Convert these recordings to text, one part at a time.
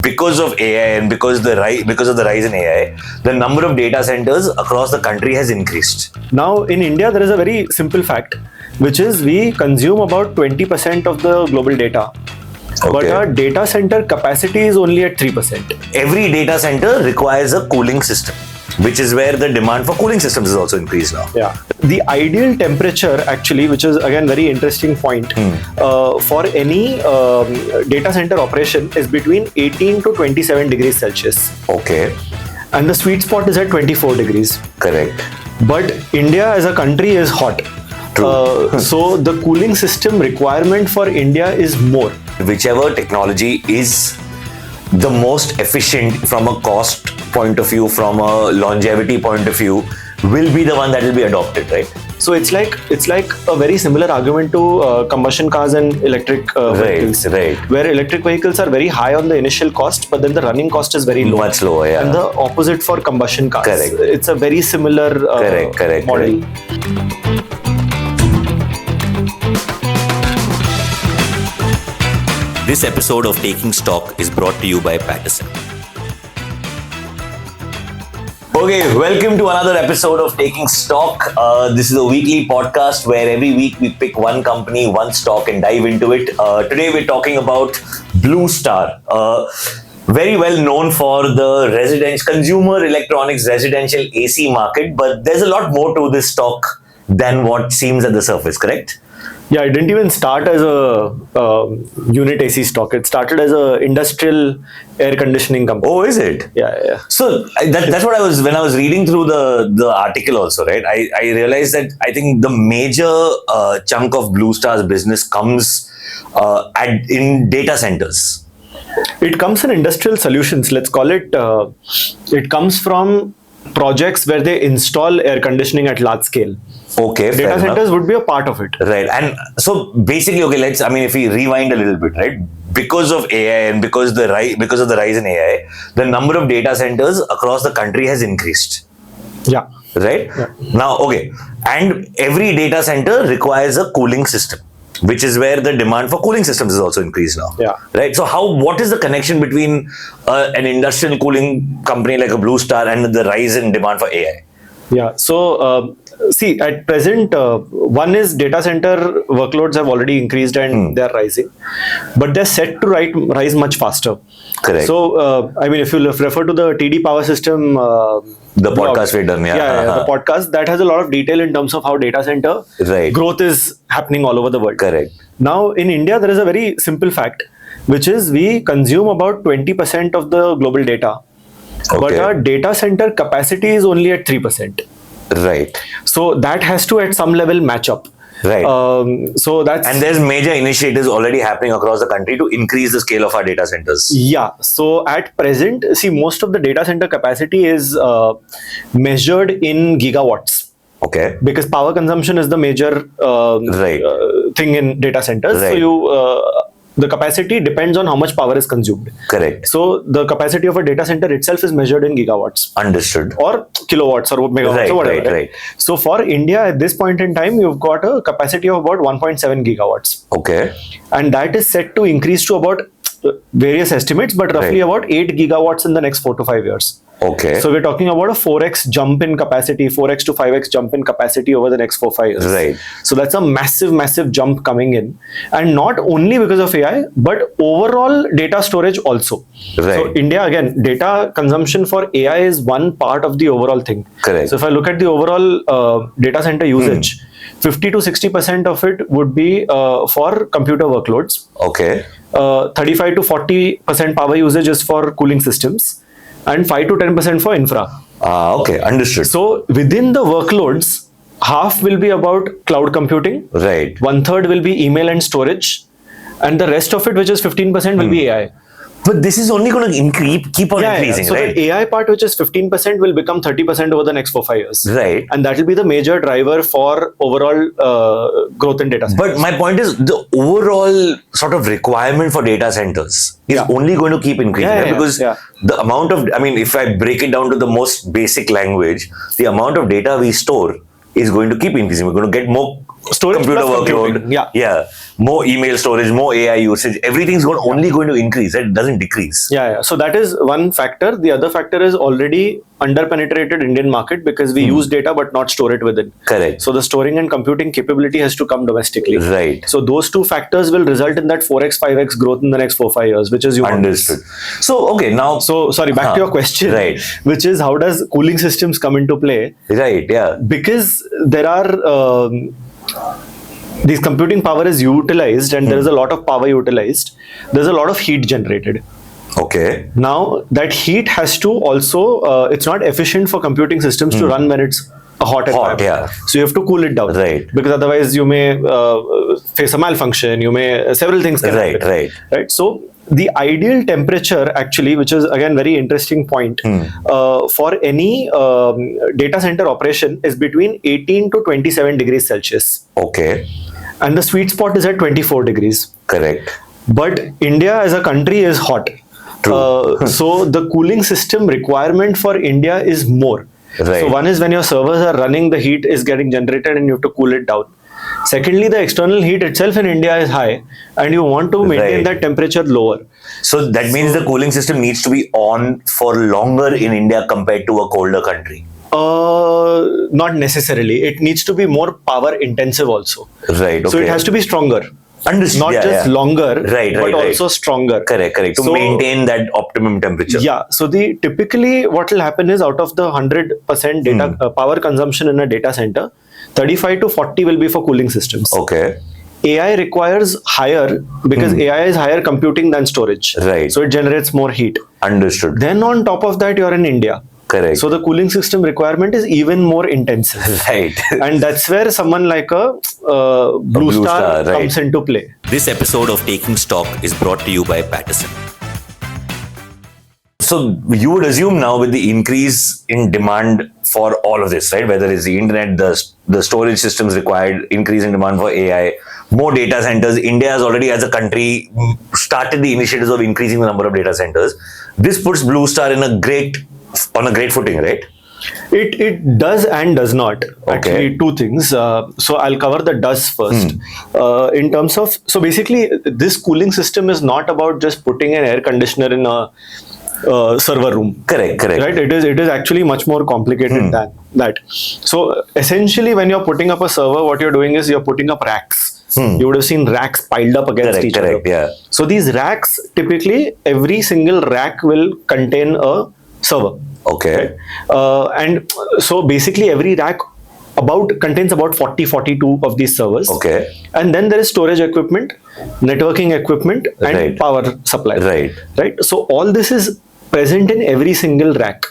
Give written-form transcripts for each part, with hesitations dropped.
because of AI and because of the rise in AI, the number of data centers across the country has increased. Now, in India, there is a very simple fact, which is we consume about 20% of the global data. Okay. But our data center capacity is only at 3%. Every data center requires a cooling system, which is where the demand for cooling systems is also increased now. Yeah. The ideal temperature, actually, which is again very interesting point, for any data center operation is between 18 to 27 degrees Celsius. Okay. And the sweet spot is at 24 degrees. Correct. But India as a country is hot. So the cooling system requirement for India is more. Whichever technology is the most efficient from a cost point of view, from a longevity point of view, will be the one that will be adopted, right? So it's like a very similar argument to combustion cars and electric vehicles, right. Where electric vehicles are very high on the initial cost, but then the running cost is very low. Much lower, yeah. And the opposite for combustion cars. Correct. It's a very similar model. This episode of Taking Stock is brought to you by Paterson. Okay, welcome to another episode of Taking Stock. This is a weekly podcast where every week we pick one company, one stock and dive into it. Today we're talking about Blue Star. Very well known for the consumer electronics residential AC market, but there's a lot more to this stock than what seems at the surface, correct? Yeah, it didn't even start as a unit AC stock. It started as a industrial air conditioning company. Oh, is it? Yeah. So that's what when I was reading through the article also, right? I realized that I think the major chunk of Blue Star's business comes in data centers. It comes in industrial solutions. Let's call it. It comes from projects where they install air conditioning at large scale. Okay, data centers would be a part of it. Right. And so basically, okay, if we rewind a little bit, right? Because of AI and because of the rise in AI, the number of data centers across the country has increased. Yeah. Right? Yeah. Now, okay. And every data center requires a cooling system, which is where the demand for cooling systems is also increased now. Yeah. Right. So what is the connection between an industrial cooling company like a Blue Star and the rise in demand for AI? Yeah. So, see, at present, one is data center workloads have already increased and they're rising, but they're set to rise much faster. Correct. So, if you refer to the TD Power System, the podcast we've done, the podcast that has a lot of detail in terms of how data center growth is happening all over the world. Correct. Now, in India, there is a very simple fact, which is we consume about 20% of the global data. Okay. But our data center capacity is only at 3%. Right. So that has to at some level match up. Right. And there's major initiatives already happening across the country to increase the scale of our data centers. Yeah. So at present, see, most of the data center capacity is measured in gigawatts. Okay. Because power consumption is the major thing in data centers. Right. So the capacity depends on how much power is consumed. Correct. So the capacity of a data center itself is measured in gigawatts. Understood. Or kilowatts or megawatts or whatever. Right. So for India at this point in time, you've got a capacity of about 1.7 gigawatts. Okay. And that is set to increase to about various estimates, but roughly about 8 gigawatts in the next 4 to 5 years. Okay. So we're talking about a 4x jump in capacity, 4x to 5x jump in capacity over the next 4-5 years. Right. So that's a massive jump coming in. And not only because of AI, but overall data storage also. Right. So India, again, data consumption for AI is one part of the overall thing. Correct. So if I look at the overall data center usage, 50 to 60% of it would be for computer workloads. Okay. 35 to 40% power usage is for cooling systems. And 5 to 10% for infra. Okay, understood. So within the workloads, half will be about cloud computing. Right. 1/3 will be email and storage. And the rest of it, which is 15%, will be AI. But this is only going to keep on increasing, so right? the AI part, which is 15%, will become 30% over the next 4-5 years. Right. And that will be the major driver for overall growth in data centers. But my point is, the overall sort of requirement for data centers is only going to keep increasing. Right? Because the amount of, if I break it down to the most basic language, the amount of data we store is going to keep increasing. We're going to get more Storage computer plus workload, computing, yeah. more email storage, more AI usage, everything's only going to increase. It doesn't decrease. Yeah. So that is one factor. The other factor is already under-penetrated Indian market because we use data but not store it within. Correct. So the storing and computing capability has to come domestically. Right. So those two factors will result in that 4x, 5x growth in the next 4-5 years, which is humongous. Understood. So, okay, now... So, sorry, back to your question. Right. Which is, how does cooling systems come into play? Right, yeah. Because there are... this computing power is utilized and there is a lot of power utilized. There's a lot of heat generated. Okay. Now, that heat has to also... it's not efficient for computing systems to run when it's a hot environment. Yeah. So you have to cool it down. Right. Because otherwise you may face a malfunction, you may... several things can happen. Right. So the ideal temperature actually, which is again very interesting point, for any data center operation is between 18 to 27 degrees Celsius. Okay. And the sweet spot is at 24 degrees. Correct. But India as a country is hot. So the cooling system requirement for India is more. Right. So one is when your servers are running, the heat is getting generated and you have to cool it down. Secondly, the external heat itself in India is high and you want to maintain that temperature lower. So that means the cooling system needs to be on for longer in India compared to a colder country. Not necessarily. It needs to be more power intensive also. Right. Okay. So it has to be stronger. Understood. Not just longer, but also stronger. Correct. To maintain that optimum temperature. Yeah. So typically what will happen is, out of the 100% data power consumption in a data center, 35 to 40 will be for cooling systems. Okay. AI requires higher because AI is higher computing than storage. Right. So it generates more heat. Understood. Then on top of that, you're in India. Correct. So the cooling system requirement is even more intensive. Right. And that's where someone like a Blue Star comes into play. This episode of Taking Stock is brought to you by Paterson. So you would assume now, with the increase in demand for all of this, right? Whether it's the internet, the storage systems required, increase in demand for AI, more data centers. India has already, as a country, started the initiatives of increasing the number of data centers. This puts Blue Star on a great footing, right? It does and does not. Actually, two things. So I'll cover the does first. In terms of, so basically, this cooling system is not about just putting an air conditioner in a server room. Correct. Right? It is actually much more complicated than that. So essentially, when you're putting up a server, what you're doing is you're putting up racks. You would have seen racks piled up against each other. Yeah. So these racks, typically, every single rack will contain a server. Okay. And so basically every rack contains about 42 of these servers. Okay. And then there is storage equipment, networking equipment, and power supply. Right. So all this is present in every single rack.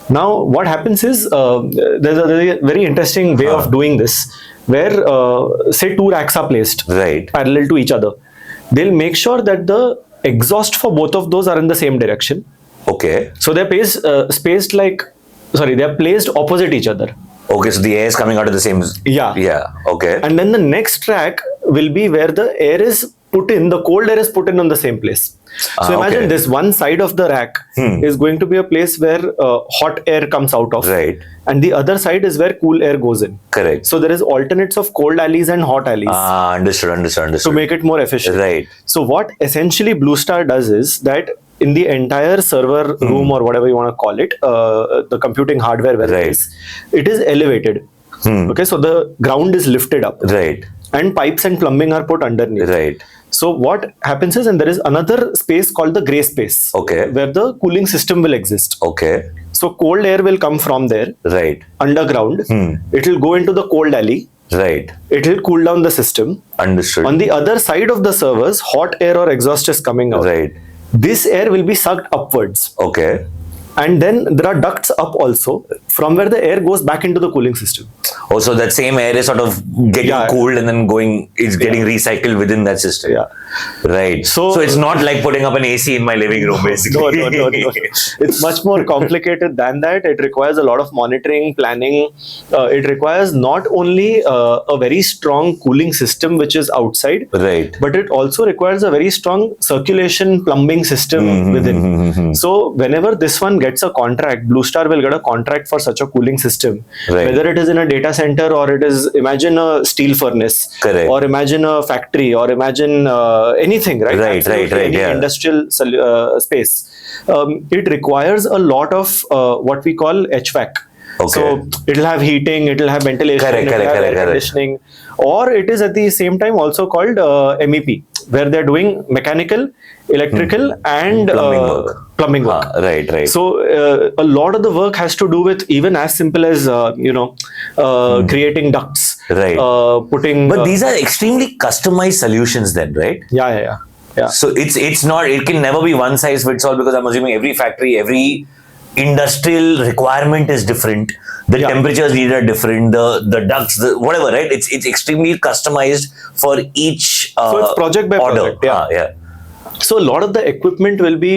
Now what happens is, there's a very interesting way of doing this, where say two racks are placed parallel to each other. They'll make sure that the exhaust for both of those are in the same direction. Okay. So they're they're placed opposite each other. Okay, so the air is coming out of the same... Yeah, okay. And then the next rack will be where the air is put in, the cold air is put in on the same place. So imagine this one side of the rack is going to be a place where hot air comes out of. Right. And the other side is where cool air goes in. Correct. So there is alternates of cold alleys and hot alleys. Understood. To make it more efficient. Right. So what essentially Blue Star does is that in the entire server room, or whatever you want to call it, the computing hardware where it is elevated. Okay, so the ground is lifted up. Right. And pipes and plumbing are put underneath. Right. So what happens is, and there is another space called the gray space. Okay. Where the cooling system will exist. Okay. So cold air will come from there. Right. Underground. It will go into the cold alley. Right. It will cool down the system. Understood. On the other side of the servers, hot air or exhaust is coming out. Right. This air will be sucked upwards. Okay. And then there are ducts up also, from where the air goes back into the cooling system. Oh, so that same air is sort of getting cooled and then getting recycled within that system. Yeah. Right. So it's not like putting up an AC in my living room, basically. No. It's much more complicated than that. It requires a lot of monitoring, planning. It requires not only a very strong cooling system which is outside, but it also requires a very strong circulation plumbing system within. So whenever this one gets a contract, Blue Star will get a contract for such a cooling system. Right. Whether it is in a data center or it is, imagine a steel furnace, Correct. or imagine a factory, or imagine anything, right? Right, Any yeah. industrial space. It requires a lot of what we call HVAC. Okay. So it'll have heating, it'll have ventilation, it'll have air conditioning, or it is at the same time also called MEP, where they're doing mechanical, electrical, and plumbing work. Right. So a lot of the work has to do with even as simple as creating ducts, right? Putting. But these are extremely customized solutions, then, right? Yeah. So it's not. It can never be one size fits all, because I'm assuming every factory, every industrial requirement is different. The temperatures needed are different. The ducts, whatever, right? It's extremely customized for each so it's project by order. project. Yeah. So a lot of the equipment will be,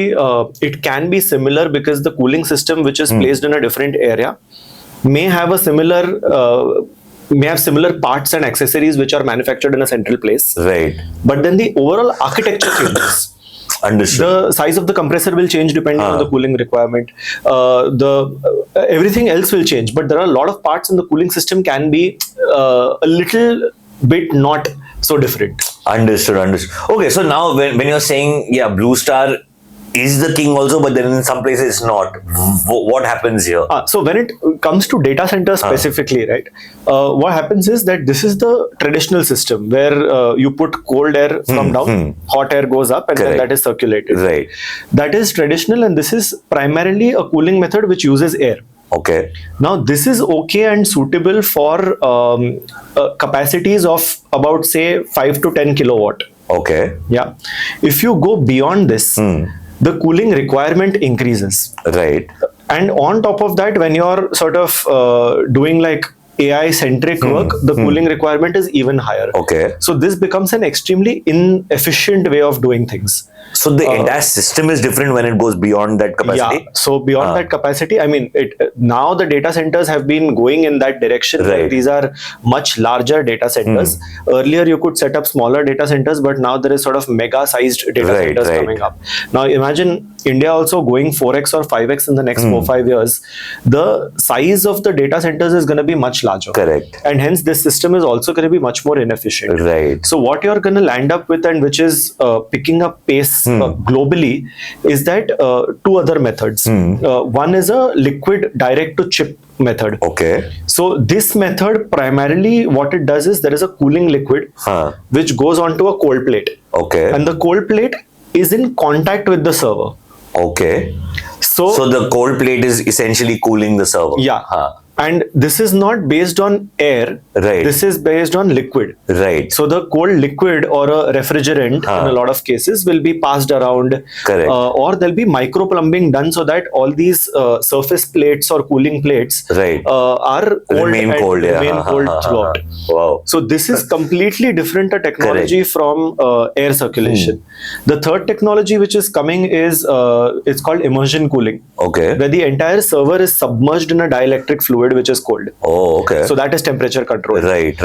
it can be similar, because the cooling system which is placed in a different area may have similar parts and accessories which are manufactured in a central place. Right. But then the overall architecture changes. Understood. The size of the compressor will change depending on the cooling requirement. Everything else will change, but there are a lot of parts in the cooling system can be a little bit not so different. Understood. Okay, so now when you're saying, Blue Star is the king also, but then in some places it's not. What happens here? So when it comes to data centers specifically, right? What happens is that this is the traditional system where you put cold air from down, hot air goes up, and then that is circulated. Right. That is traditional, and this is primarily a cooling method which uses air. Okay. Now this is okay and suitable for capacities of about, say, 5 to 10 kilowatt. Okay. Yeah. If you go beyond this, the cooling requirement increases. Right. And on top of that, when you're sort of doing like AI centric work, the cooling requirement is even higher. Okay. So this becomes an extremely inefficient way of doing things. So the entire system is different when it goes beyond that capacity? Yeah. So beyond that capacity, I mean, now the data centers have been going in that direction. Right. These are much larger data centers. Earlier, you could set up smaller data centers, but now there is sort of mega sized data centers coming up. Now imagine India also going 4x or 5x in the next 4-5 years. The size of the data centers is going to be much larger. Correct. And hence this system is also going to be much more inefficient. Right. So what you're going to land up with, and which is picking up pace globally, is that two other methods. One is a liquid direct to chip method. Okay. So this method, primarily what it does is there is a cooling liquid which goes onto a cold plate. Okay. And the cold plate is in contact with the server. Okay. So the cold plate is essentially cooling the server. Yeah. And this is not based on air. Right. This is based on liquid. Right. So the cold liquid or a refrigerant in a lot of cases will be passed around. Correct. Or there'll be micro plumbing done so that all these surface plates or cooling plates are cold remain cold throughout. Wow. So this is completely different a technology from air circulation. The third technology which is coming is it's called immersion cooling. Okay. Where the entire server is submerged in a dielectric fluid which is cold. Oh, okay. So that is temperature controlled. Right.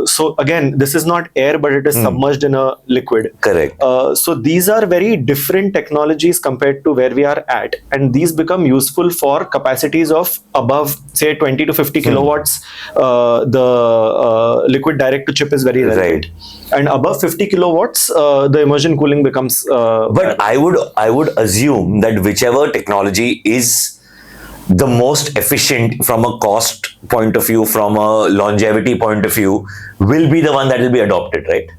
So again, this is not air, but it is submerged in a liquid. Correct. So these are very different technologies compared to where we are at, and these become useful for capacities of above, say, 20 to 50 kilowatts. The liquid direct to chip is very relevant. And above 50 kilowatts, the immersion cooling becomes. But I would assume that whichever technology is the most efficient from a cost point of view, from a longevity point of view, will be the one that will be adopted, right?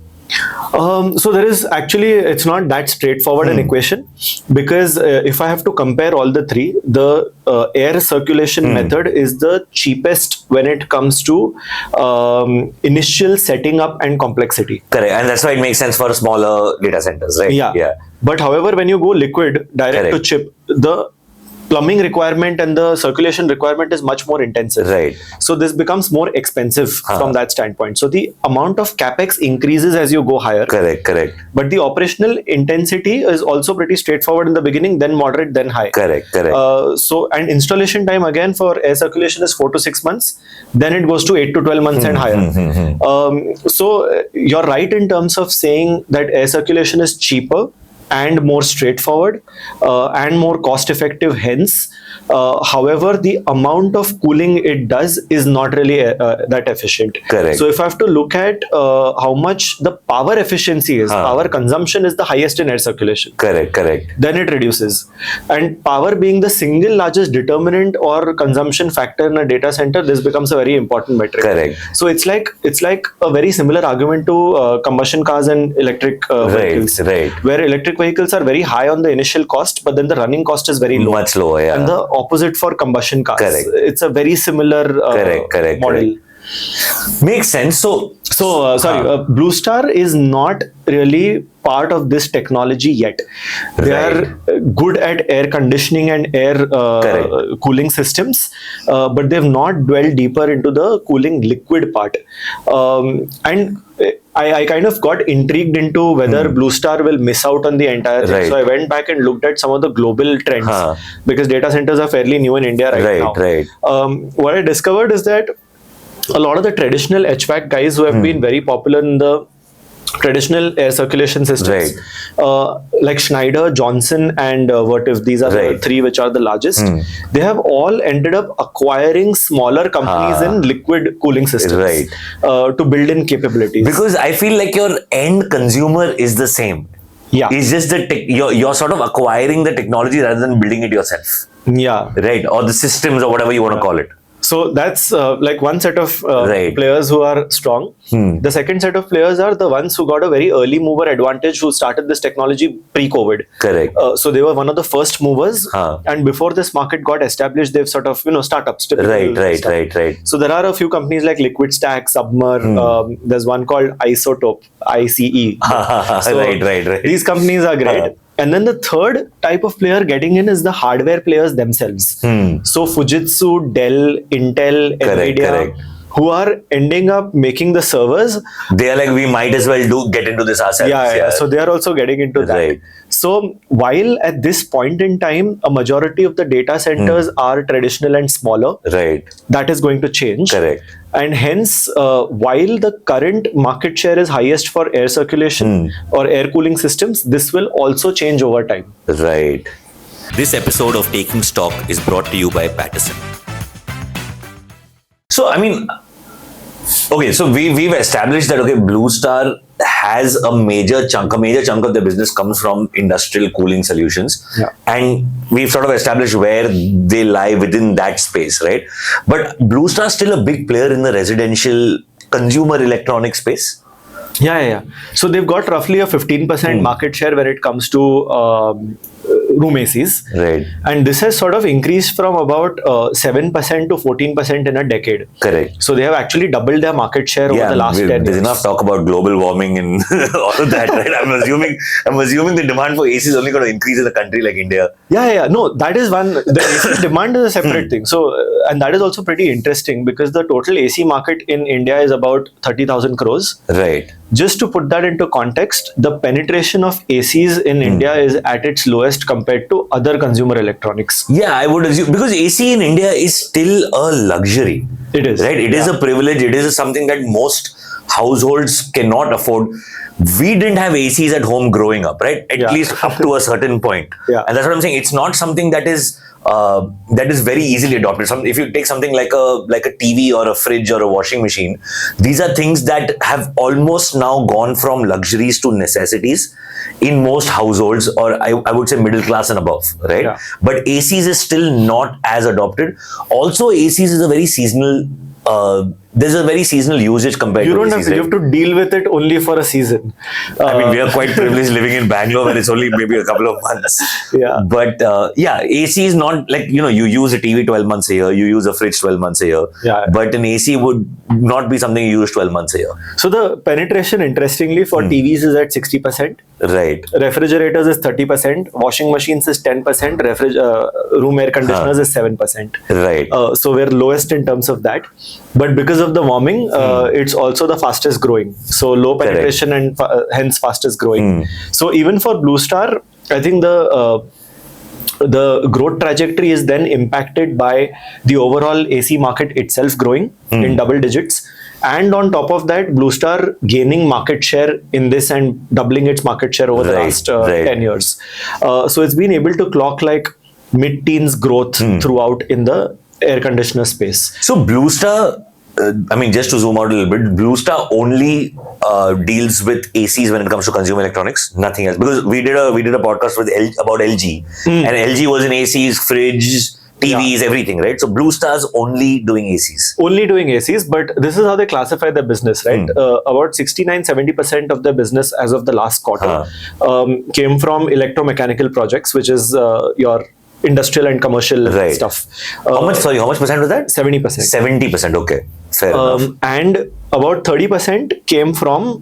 So there is actually, it's not that straightforward an equation, because if I have to compare all the three, the air circulation method is the cheapest when it comes to initial setting up and complexity. Correct. And that's why it makes sense for smaller data centers, right? Yeah. But however, when you go liquid direct to chip, the plumbing requirement and the circulation requirement is much more intensive. Right. So this becomes more expensive from that standpoint. So the amount of capex increases as you go higher. Correct. But the operational intensity is also pretty straightforward in the beginning, then moderate, then high. Correct. And installation time again for air circulation is 4 to 6 months. Then it goes to 8 to 12 months and higher. So you're right in terms of saying that air circulation is cheaper and more straightforward and more cost effective. Hence, however, the amount of cooling it does is not really that efficient. Correct. So if I have to look at how much the power efficiency is, power consumption is the highest in air circulation. Correct. Then it reduces. And power being the single largest determinant or consumption factor in a data center, this becomes a very important metric. Correct. So it's like a very similar argument to combustion cars and electric vehicles. Right. Where electric vehicles are very high on the initial cost, but then the running cost is very low. Much lower, yeah. And the opposite for combustion cars. Correct. It's a very similar correct, model. Makes sense. So Blue Star is not really part of this technology yet. They are good at air conditioning and air cooling systems, but they've not dwelled deeper into the cooling liquid part. And I kind of got intrigued into whether Blue Star will miss out on the entire thing. So I went back and looked at some of the global trends because data centers are fairly new in India now. What I discovered is that a lot of the traditional HVAC guys who have been very popular in the traditional air circulation systems, like Schneider, Johnson, and Vertiv, these are the three which are the largest. They have all ended up acquiring smaller companies in liquid cooling systems to build in capabilities. Because I feel like your end consumer is the same. Yeah, it's just you're sort of acquiring the technology rather than building it yourself. Yeah, right, or the systems or whatever you want to call it. So that's like one set of players who are strong. The second set of players are the ones who got a very early mover advantage, who started this technology pre-COVID. Correct. So they were one of the first movers, and before this market got established, they've sort of startups. Right. So there are a few companies like Liquid Stack, Submer. There's one called Isotope, ICE. So right. These companies are great. And then the third type of player getting in is the hardware players themselves. So Fujitsu, Dell, Intel, Nvidia, who are ending up making the servers. They are like, we might as well get into this ourselves. Yeah. So they are also getting into that. So while at this point in time, a majority of the data centers are traditional and smaller, that is going to change. Correct. And hence, while the current market share is highest for air circulation or air cooling systems, this will also change over time. Right. This episode of Taking Stock is brought to you by Paterson. So, I mean, okay, so we've established that, Blue Star has a major chunk of their business comes from industrial cooling solutions. And we've sort of established where they lie within that space, right? But Blue Star is still a big player in the residential consumer electronic space. Yeah. So they've got roughly a 15% market share when it comes to room ACs. Right. And this has sort of increased from about 7% to 14% in a decade. Correct. So they have actually doubled their market share over the last 10 years. There's enough talk about global warming and all of that, right? I'm assuming the demand for AC is only going to increase in a country like India. Yeah. No, that is one. The AC demand is a separate thing. So, and that is also pretty interesting because the total AC market in India is about 30,000 crores. Right. Just to put that into context, the penetration of ACs in India is at its lowest compared to other consumer electronics. Yeah, I would assume, because AC in India is still a luxury. It is. Right? It is a privilege. It is something that most households cannot afford. We didn't have ACs at home growing up, right? At least up to a certain point. And that's what I'm saying. It's not something that is very easily adopted. If you take something like a TV or a fridge or a washing machine, these are things that have almost now gone from luxuries to necessities in most households, or I would say middle class and above, right? But ACs is still not as adopted. Also, ACs is a very seasonal. There's a very seasonal usage compared to ACs. You have to deal with it only for a season. I mean, we are quite privileged living in Bangalore where it's only maybe a couple of months. But AC is not like, you use a TV 12 months a year, you use a fridge 12 months a year. But an AC would not be something you use 12 months a year. So the penetration, interestingly, for TVs is at 60%. Right. Refrigerators is 30%. Washing machines is 10%. Room air conditioners is 7%. Right. So we're lowest in terms of that. But because of the warming, it's also the fastest growing. So low penetration and hence fastest growing. So even for Blue Star, I think the growth trajectory is then impacted by the overall AC market itself growing in double digits. And on top of that, Blue Star gaining market share in this and doubling its market share over the last 10 years. So it's been able to clock like mid-teens growth throughout in the air conditioner space. So Blue Star, just to zoom out a little bit, Blue Star only deals with ACs when it comes to consumer electronics, nothing else. Because we did a podcast with about LG, and LG was in ACs, fridge, TVs, everything, right? So Blue Star's only doing ACs. Only doing ACs, but this is how they classify their business, right? About 69-70% of their business as of the last quarter came from electromechanical projects, which is your industrial and commercial stuff. How much percent was that? 70%. 70%, okay. Fair enough. And about 30% came from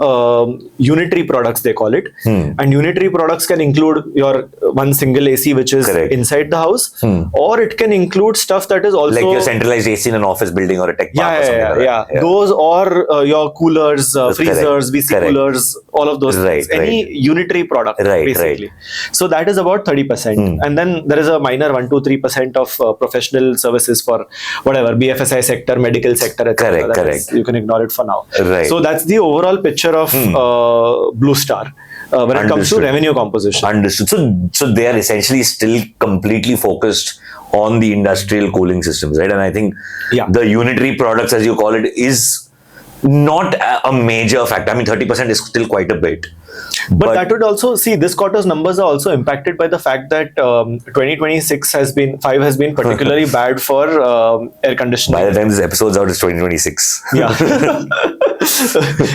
unitary products, they call it. And unitary products can include your one single AC, which is inside the house, or it can include stuff that is also like your centralized AC in an office building or a tech park or something like that. Those, or your coolers, freezers, VC coolers, all of those things. Any unitary product, basically. So that is about 30%. And then there is a minor 1-3% of professional services for whatever, BFSI sector, medical sector, etc. Correct. You can ignore it for now. So that's the overall picture of Blue Star when it comes to revenue composition. Understood. So they are essentially still completely focused on the industrial cooling systems, right? And I think the unitary products, as you call it, is not a major factor. 30% is still quite a bit. But that would also, this quarter's numbers are also impacted by the fact that 2026 has been particularly bad for air conditioning. By the time this episode's out, it's 2026.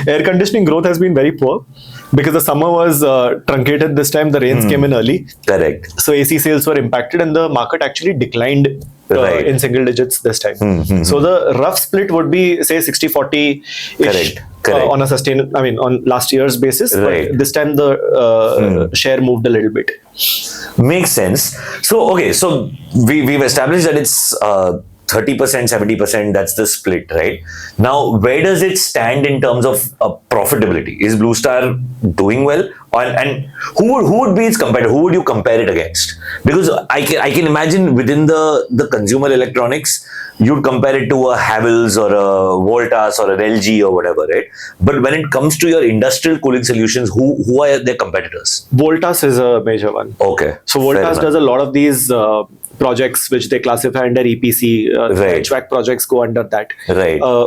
Air conditioning growth has been very poor because the summer was truncated this time. The rains came in early. Correct. So AC sales were impacted and the market actually declined in single digits this time. So the rough split would be, say, 60-40-ish. Correct. On a on last year's basis, but this time the share moved a little bit. Makes sense. So we've established that it's 30%, 70%, that's the split, right? Now, where does it stand in terms of profitability? Is Blue Star doing well? And who would be its competitor? Who would you compare it against? Because I can imagine within the consumer electronics, you'd compare it to a Havells or a Voltas or an LG or whatever, right? But when it comes to your industrial cooling solutions, who are their competitors? Voltas is a major one. Okay. So Voltas does a lot of these projects which they classify under EPC. HVAC projects go under that.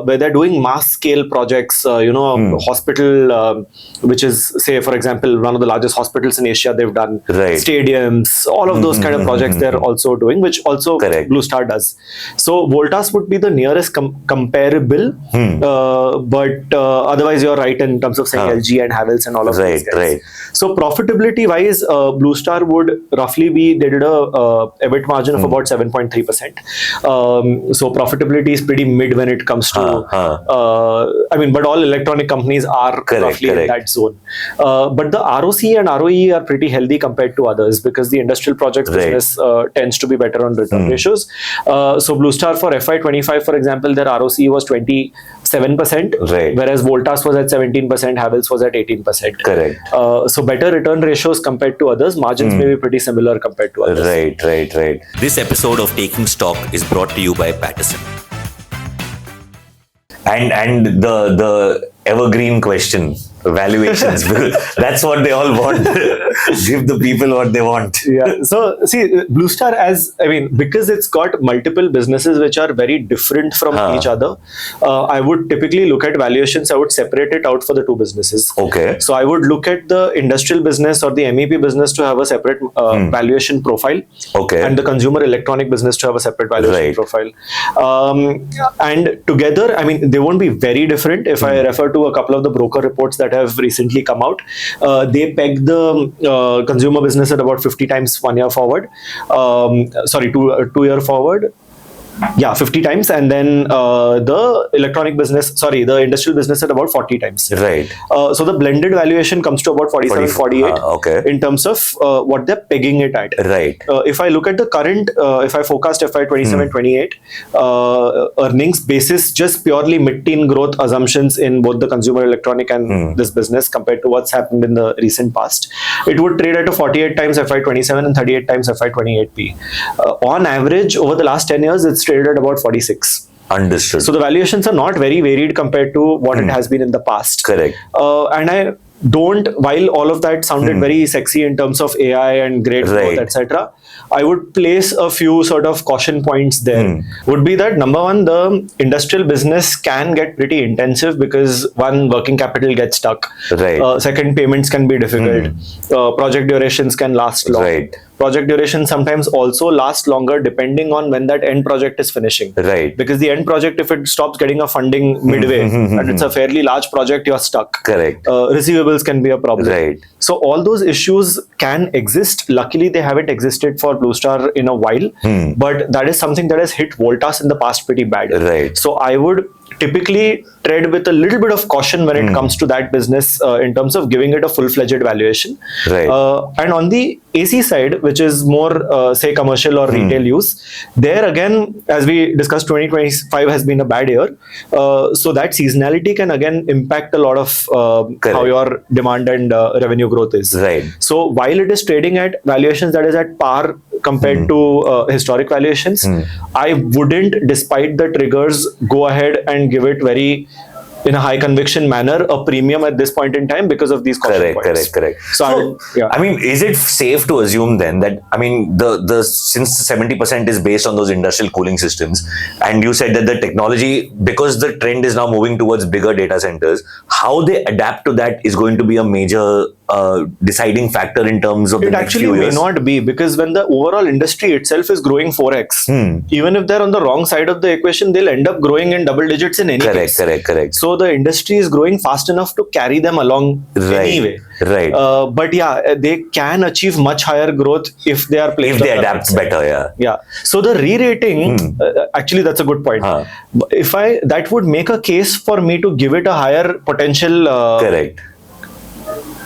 Where they're doing mass scale projects, hospital, which is, say, for example, one of the largest hospitals in Asia, they've done stadiums, all of those kind of projects they're also doing, which also Blue Star does. So Voltas would be the nearest comparable, but otherwise you're right in terms of saying LG and Havells and all of these guys. So profitability wise, Blue Star would roughly be, they did a EBIT margin of about 7.3%. So profitability is pretty mid when it comes to, but all electronic companies are roughly in that zone. But the ROC and ROE are pretty healthy compared to others because the industrial projects business tends to be better on return ratios. So Blue Star for FY25, for example, their ROC was 27%, whereas Voltas was at 17%, Havells was at 18%. So better return ratios compared to others. Margins may be pretty similar compared to others. Right. This episode of Taking Stock is brought to you by Paterson. And the evergreen question, valuations, because that's what they all want. Give the people what they want. So Blue Star, because it's got multiple businesses which are very different from each other, I would typically look at valuations. I would separate it out for the two businesses. So I would look at the industrial business or the MEP business to have a separate valuation profile, and the consumer electronic business to have a separate valuation profile. And together, they won't be very different. If I refer to a couple of the broker reports that have recently come out, they peg the consumer business at about 50 times 1 year forward. 2 year forward. 50 times, and then the the industrial business at about 40 times. So the blended valuation comes to about 47, 48 in terms of what they're pegging it at. If I look at the current, if I forecast FY27, 28 earnings basis, just purely mid-teen growth assumptions in both the consumer electronic and this business compared to what's happened in the recent past, it would trade at a 48 times FY27 and 38 times FY28 P. On average, over the last 10 years, it's traded at about 46. Understood. So the valuations are not very varied compared to what it has been in the past. Correct. And I don't, while all of that sounded very sexy in terms of AI and great growth, etc., I would place a few sort of caution points there. Would be that number one, the industrial business can get pretty intensive because one, working capital gets stuck. Right. Second, payments can be difficult. Project durations can last long. Right. Project duration sometimes also lasts longer depending on when that end project is finishing. Right. Because the end project, if it stops getting a funding midway and it's a fairly large project, you're stuck. Correct. Receivables can be a problem. Right. So all those issues can exist. Luckily, they haven't existed for Blue Star in a while, but that is something that has hit Voltas in the past pretty bad. Right. So I would typically tread with a little bit of caution when it comes to that business in terms of giving it a full-fledged valuation. Right. And on the AC side, which is more say commercial or retail use, there again, as we discussed, 2025 has been a bad year. So that seasonality can again impact a lot of how your demand and revenue growth is. Right. So while it is trading at valuations that is at par compared to historic valuations, I wouldn't, despite the triggers, go ahead and give it very in a high conviction manner a premium at this point in time because of these caution points. Correct. So I mean, is it safe to assume then that, I mean, the since 70% is based on those industrial cooling systems, and you said that the technology, because the trend is now moving towards bigger data centers, how they adapt to that is going to be a major deciding factor in terms of the next few years? It actually may not be, because when the overall industry itself is growing 4x, even if they're on the wrong side of the equation, they'll end up growing in double digits in any case. Correct. So the industry is growing fast enough to carry them along anyway. Right. But yeah, they can achieve much higher growth if they are placed. If they adapt better, yeah. So the re-rating, actually, that's a good point. That would make a case for me to give it a higher potential. Correct.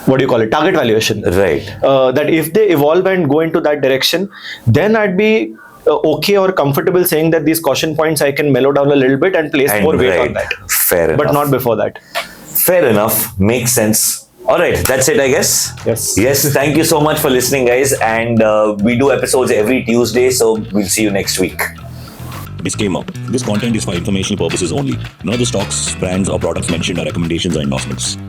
What do you call it? Target valuation. Right. That if they evolve and go into that direction, then I'd be okay or comfortable saying that these caution points I can mellow down a little bit and place more weight on that. Fair enough. But not before that. Fair enough. Makes sense. All right, that's it, I guess. Yes. Thank you so much for listening, guys. And we do episodes every Tuesday, so we'll see you next week. Disclaimer: this content is for informational purposes only. None of the stocks, brands, or products mentioned are recommendations or endorsements.